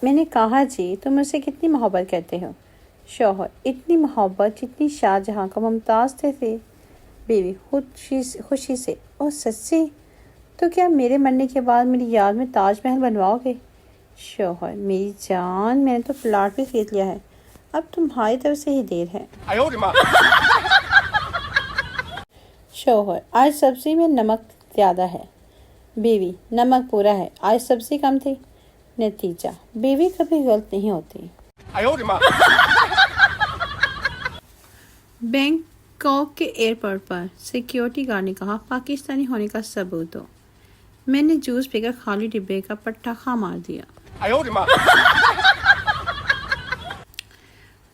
میں نے کہا جی تم مجھ سے کتنی محبت کرتے ہو؟ شوہر اتنی محبت جتنی شاہ جہاں کا ممتاز تھے۔ بیوی خوشی سے اور سچی؟ تو کیا میرے مرنے کے بعد میری یاد میں تاج محل بنواؤ گے؟ شوہر میری جان میں نے تو پلاٹ بھی خرید لیا ہے، اب تمہاری طرف سے ہی دیر ہے۔ شوہر آج سبزی میں نمک زیادہ ہے۔ بیوی نمک پورا ہے، آج سبزی کم تھی۔ نتیجہ بیوی کبھی غلط نہیں ہوتی۔ بینکاک کے ایئرپورٹ پر سیکیورٹی گارڈ نے کہا پاکستانی ہونے کا ثبوت دو۔ میں نے جوس پی کر خالی ڈبے کا پٹاخہ مار دیا۔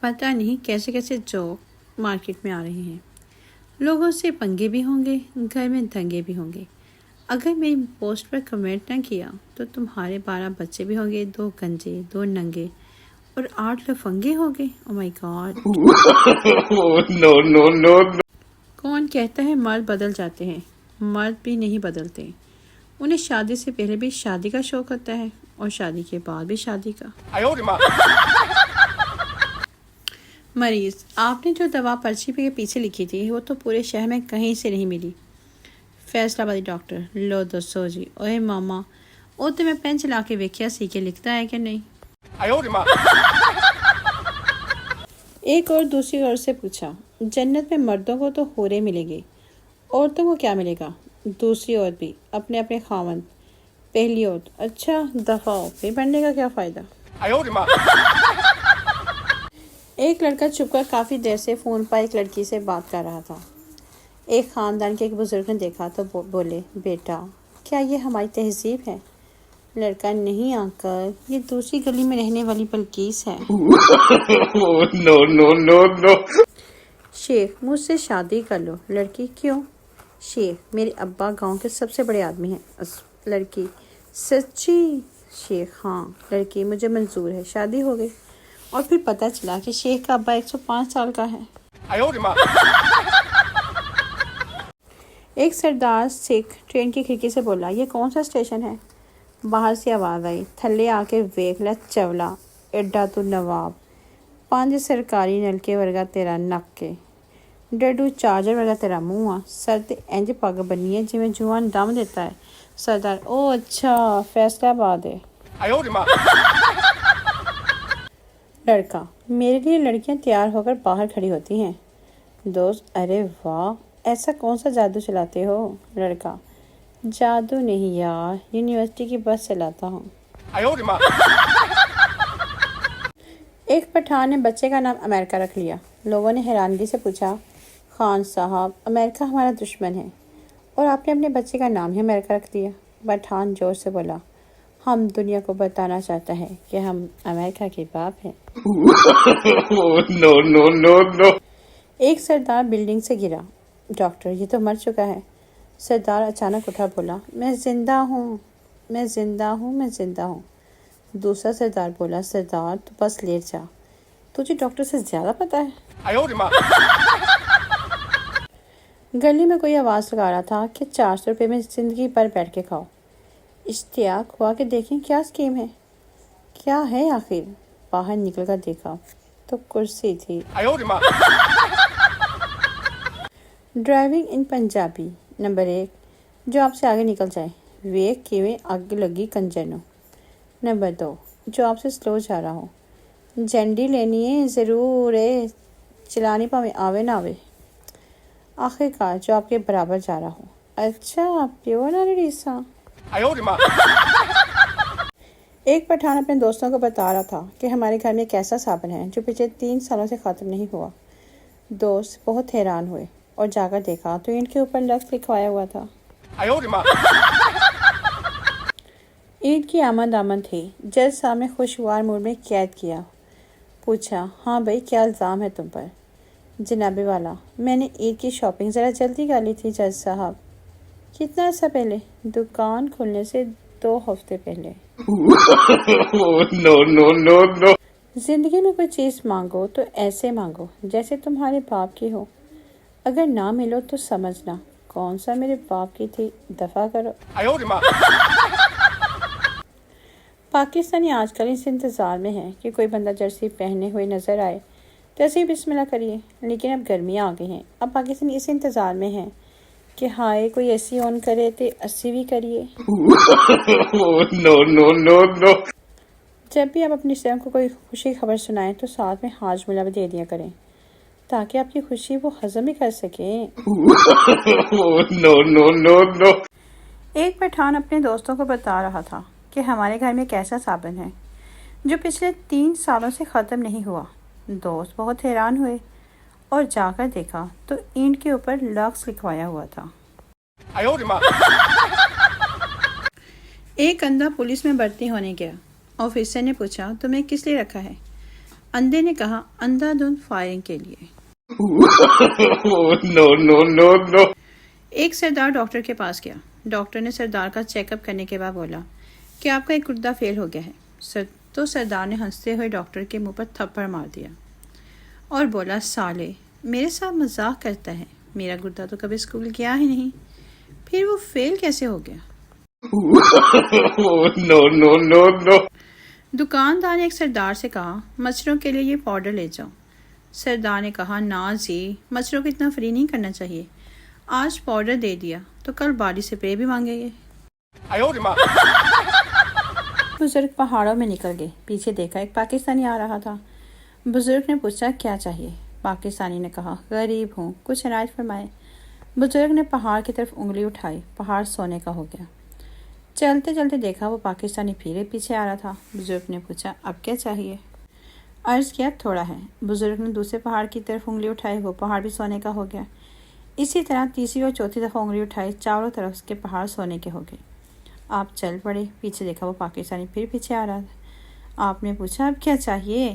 پتہ نہیں کیسے کیسے جوک مارکیٹ میں آ رہے ہیں۔ لوگوں سے پنگے بھی ہوں گے، گھر میں دنگے بھی ہوں گے۔ اگر میری پوسٹ پر کمنٹ نہ کیا تو تمہارے 12 بچے بھی ہوں گے، 2 گنجے، 2 ننگے اور 8 لفنگے ہوں گے۔ او مائی گاڈ۔ کون کہتا ہے مرد بدل جاتے ہیں؟ مرد بھی نہیں بدلتے، انہیں شادی سے پہلے بھی شادی کا شوق ہوتا ہے اور شادی کے بعد بھی شادی کا۔ مریض آپ نے جو دوا پرچی کے پیچھے لکھی تھی وہ تو پورے شہر میں کہیں سے نہیں ملی۔ فیصلہ آبادی ڈاکٹر لو دسو جی۔ اوے ماما او تو میں پین چلا کے ویکھیا سی کہ لکھتا ہے کہ نہیں۔ ایک اور دوسری عورت سے پوچھا جنت میں مردوں کو تو حوریں ملے گی، عورتوں کو کیا ملے گا؟ دوسری عورت بھی اپنے اپنے خاوند۔ پہلی عورت اچھا دفعہ ہو، پھر بننے کا کیا فائدہ؟ ایک لڑکا چھپ کر کافی دیر سے فون پر ایک لڑکی سے بات کر رہا تھا۔ ایک خاندان کے ایک بزرگ نے دیکھا تو بولے بیٹا کیا یہ ہماری تہذیب ہے؟ لڑکا نہیں انکل، یہ دوسری گلی میں رہنے والی بلقیس ہے۔ شیخ مجھ سے شادی کر لو۔ لڑکی کیوں؟ شیخ میرے ابا گاؤں کے سب سے بڑے آدمی ہیں۔ لڑکی سچی؟ شیخ ہاں۔ لڑکی مجھے منظور ہے۔ شادی ہو گئی اور پھر پتہ چلا کہ شیخ کا ابا 105 سال کا ہے۔ ایک سردار سکھ ٹرین کی کھڑکی سے بولا یہ کون سا اسٹیشن ہے؟ باہر سے آواز آئی تھلے آ کے ویکھ لے چولا ایڈا تو نواب، 5 سرکاری نلکے ورگا تیرا نک کے، ڈڈو چارجر ورگا تیرا منہ، سر تے انج پگ بنی ہے جویں جوان دم دیتا ہے۔ سردار او اچھا فیصلہ آباد ہے۔ لڑکا میرے لیے لڑکیاں تیار ہو کر باہر کھڑی ہوتی ہیں۔ دوست ارے واہ، ایسا کون سا جادو چلاتے ہو؟ لڑکا جادو نہیں یار، یونیورسٹی کی بس چلاتا ہوں۔ ایک پٹھان نے بچے کا نام امریکہ رکھ لیا۔ لوگوں نے حیرانگی سے پوچھا خان صاحب امریکہ ہمارا دشمن ہے اور آپ نے اپنے بچے کا نام ہی امریکہ رکھ دیا؟ پٹھان جوش سے بولا ہم دنیا کو بتانا چاہتا ہے کہ ہم امریکہ کے باپ ہیں۔ ایک سردار بلڈنگ سے گرا۔ ڈاکٹر یہ تو مر چکا ہے۔ سردار اچانک اٹھا بولا میں زندہ ہوں، میں زندہ ہوں، میں زندہ ہوں۔ دوسرا سردار بولا سردار تو بس لیٹ جا، تجھے ڈاکٹر سے زیادہ پتہ ہے۔ گلی میں کوئی آواز لگا رہا تھا کہ 400 روپے میں زندگی بھر بیٹھ کے کھاؤ۔ اشتیاق ہوا کہ دیکھیں کیا اسکیم ہے، کیا ہے آخر؟ باہر نکل کر دیکھا تو کرسی تھی۔ ڈرائیونگ ان پنجابی نمبر 1 جو آپ سے آگے نکل جائے، ویک کیویں اگ لگی کنجر نو۔ نمبر 2 جو آپ سے سلو جا رہا ہو، جنڈی لینی ہے ضرور ہے، چلانی پاویں آوے نہ آوے۔ آخر کار جو آپ کے برابر جا رہا ہو، اچھا پیو نہ ریسا۔ ایک پٹھان اپنے دوستوں کو بتا رہا تھا کہ ہمارے گھر میں ایک ایسا صابن ہے جو پچھلے 3 سالوں سے ختم نہیں ہوا۔ دوست بہت حیران ہوئے اور جا کر دیکھا تو اینٹ کے اوپر لفظ لکھوایا ہوا تھا۔ عید کی آمد تھی۔ جج صاحب نے خوشگوار موڈ میں قید کیا۔ پوچھا ہاں بھائی کیا الزام ہے تم پر؟ جناب والا میں نے عید کی شاپنگ ذرا جلدی کر لی تھی جج صاحب۔ کتنا عرصہ پہلے؟ دکان کھلنے سے 2 ہفتے پہلے۔ زندگی میں کوئی چیز مانگو تو ایسے مانگو جیسے تمہارے باپ کی ہو، اگر نہ ملو تو سمجھنا کون سا میرے باپ کی تھی، دفع کرو۔ پاکستانی آج کل اس انتظار میں ہیں کہ کوئی بندہ جرسی پہنے ہوئے نظر آئے تو ایسے ہی بسم اللہ کریے، لیکن اب گرمیاں آ گئی ہیں، اب پاکستانی اس انتظار میں ہیں کہ ہائے کوئی ایسی آن کرے تو اسی بھی کریے۔ No, no, no, no. جب بھی آپ اپنی سہیلیوں کو کوئی خوشی خبر سنائیں تو ساتھ میں حاج ملا بھی دے دیا کریں تاکہ آپ کی خوشی وہ ہضم بھی کر سکیں۔ No, no, no, no. ایک پٹھان اپنے دوستوں کو بتا رہا تھا کہ ہمارے گھر میں ایک ایسا صابن ہے جو پچھلے 3 سالوں سے ختم نہیں ہوا۔ دوست بہت حیران ہوئے اور جا کر دیکھا تو اینٹ کے اوپر لکس لکھوایا ہوا تھا۔ ایک اندھا پولیس میں بھرتی ہونے گیا۔ آفیسر نے پوچھا تمہیں کس لیے رکھا ہے؟ اندھے نے کہا اندھا دھند فائرنگ کے لیے۔ No, no, no, no. ایک سردار ڈاکٹر کے پاس گیا۔ ڈاکٹر نے سردار کا چیک اپ کرنے کے بعد بولا کہ آپ کا ایک گردہ فیل ہو گیا ہے۔ تو سردار نے ہنستے ہوئے ڈاکٹر کے منہ پر تھپڑ مار دیا اور بولا سالے میرے ساتھ مذاق کرتا ہے، میرا گردہ تو کبھی اسکول گیا ہی نہیں، پھر وہ فیل کیسے ہو گیا؟ No, no, no, no. دکاندار نے ایک سردار سے کہا مچھروں کے لیے یہ پاؤڈر لے جاؤ۔ سردار نے کہا نا جی، مچھروں کو اتنا فری نہیں کرنا چاہیے، آج پاؤڈر دے دیا تو کل باڈی اسپرے بھی مانگیں گے۔ بزرگ پہاڑوں میں نکل گئے، پیچھے دیکھا ایک پاکستانی آ رہا تھا۔ بزرگ نے پوچھا کیا چاہیے؟ پاکستانی نے کہا غریب ہوں، کچھ عنایت فرمائے۔ بزرگ نے پہاڑ کی طرف انگلی اٹھائی، پہاڑ سونے کا ہو گیا۔ چلتے چلتے دیکھا وہ پاکستانی پھر پیچھے آ رہا تھا۔ بزرگ نے پوچھا اب کیا چاہیے؟ عرض کیا تھوڑا ہے۔ بزرگ نے دوسرے پہاڑ کی طرف انگلی اٹھائی، وہ پہاڑ بھی سونے کا ہو گیا۔ اسی طرح تیسری اور چوتھی دفعہ انگلی اٹھائی، چاروں طرف اس کے پہاڑ سونے کے ہو گئے۔ آپ چل پڑے، پیچھے دیکھا وہ پاکستانی پھر پیچھے آ رہا تھا۔ آپ نے پوچھا اب کیا چاہیے؟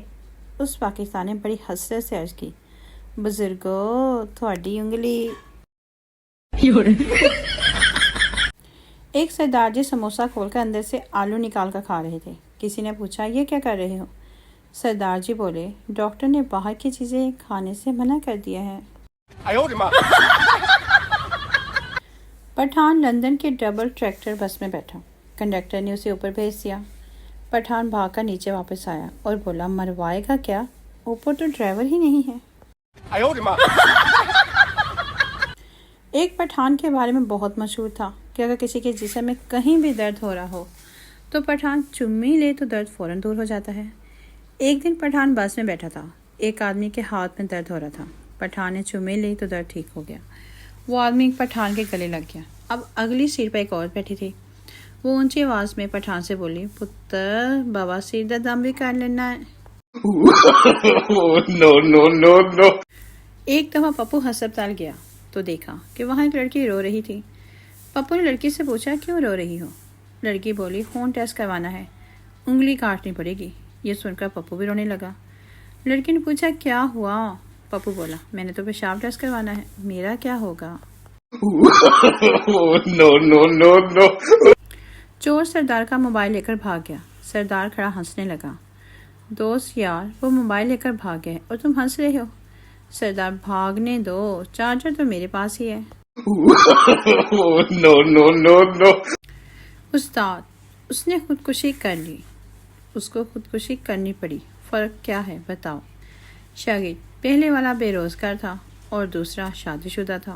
اس پاکستانی نے بڑی حسرت سے عرض کی بزرگو تھوڑی انگلی۔ ایک سردار جی سموسہ کھول کر اندر سے آلو نکال کر کھا رہے تھے۔ کسی نے پوچھا یہ کیا کر رہے ہو؟ سردار جی بولے ڈاکٹر نے باہر کی چیزیں کھانے سے منع کر دیا ہے۔ پٹھان لندن کے ڈبل ٹریکٹر بس میں بیٹھا، کنڈکٹر نے اسے اوپر بھیج دیا۔ پٹھان بھاگ کر نیچے واپس آیا اور بولا مروائے گا کیا، اوپر تو ڈرائیور ہی نہیں ہے۔ ایک پٹھان کے بارے میں بہت مشہور تھا کہ اگر کسی کے جسم میں کہیں بھی درد ہو رہا ہو تو پٹھان چمی لے تو درد فوراً دور ہو جاتا ہے۔ ایک دن پٹھان بس میں بیٹھا تھا، ایک آدمی کے ہاتھ میں درد ہو رہا تھا۔ پٹھان نے چمی لی تو درد ٹھیک ہو گیا۔ وہ آدمی پٹھان کے گلے لگ گیا۔ اب اگلی سیٹ پر ایک عورت بیٹھی تھی، وہ اونچی آواز میں پٹھان سے بولی پتر بابا سیر دا دم بھی کر لینا ہے۔ No, no, no, no. ایک دفعہ پپو ہسپتال گیا تو دیکھا کہ وہاں ایک لڑکی رو رہی تھی۔ پپو نے لڑکی سے پوچھا کیوں رو رہی ہو؟ لڑکی بولی خون ٹیسٹ کروانا ہے، انگلی کاٹنی پڑے گی۔ یہ سن کر پپو بھی رونے لگا۔ لڑکی نے پوچھا کیا ہوا؟ پپو بولا میں نے تو پیشاب ٹیسٹ کروانا ہے، میرا کیا ہوگا؟ No, no, no, no. چور سردار کا موبائل لے کر بھاگ گیا۔ سردار کھڑا ہنسنے لگا، دوست یار وہ موبائل لے کر بھاگ گئے اور تم ہنس رہے ہو۔ سردار بھاگنے دو، چارجر تو میرے پاس ہی ہے۔ No, no, no, no. استاد اس نے خودکشی کر لی، اس کو خودکشی کرنی پڑی، فرق کیا ہے بتاؤ؟ شاگرد پہلے والا بے روزگار تھا اور دوسرا شادی شدہ تھا۔